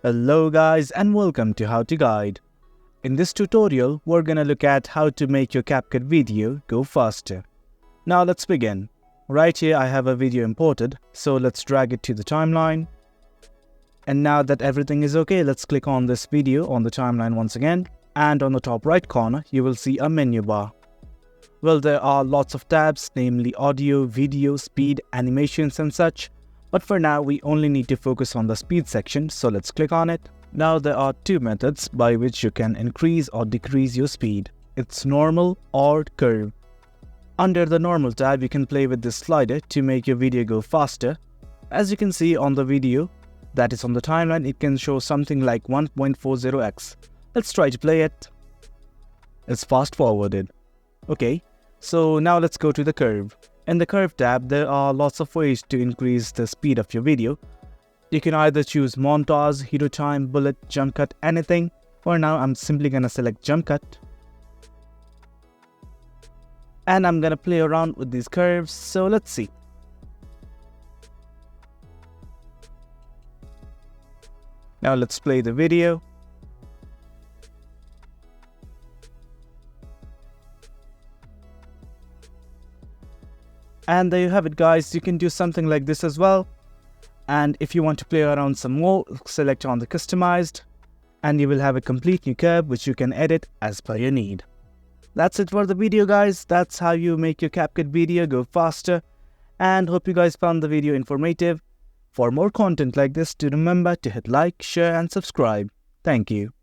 Hello guys and welcome to How to Guide. In this tutorial, we're gonna look at how to make your CapCut video go faster. Now let's begin. Right here I have a video imported, so let's drag it to the timeline. And now that everything is okay, let's click on this video on the timeline once again. And on the top right corner, you will see a menu bar. Well, there are lots of tabs, namely audio, video, speed, animations and such. But for now, we only need to focus on the speed section, so let's click on it. Now there are two methods by which you can increase or decrease your speed. It's normal or curve. Under the normal tab, you can play with this slider to make your video go faster. As you can see on the video that is on the timeline, it can show something like 1.40x. Let's try to play it. It's fast forwarded. Okay, so now let's go to the curve. In the curve tab, there are lots of ways to increase the speed of your video. You can either choose montage, hero time, bullet, jump cut, anything. For now, I'm simply gonna select jump cut. And I'm gonna play around with these curves, so let's see. Now let's play the video. And there you have it guys, you can do something like this as well. And if you want to play around some more, select on the customized and you will have a complete new curve which you can edit as per your need. That's it for the video guys, that's how you make your CapCut video go faster, and hope you guys found the video informative. For more content like this, do remember to hit like, share and subscribe. Thank you.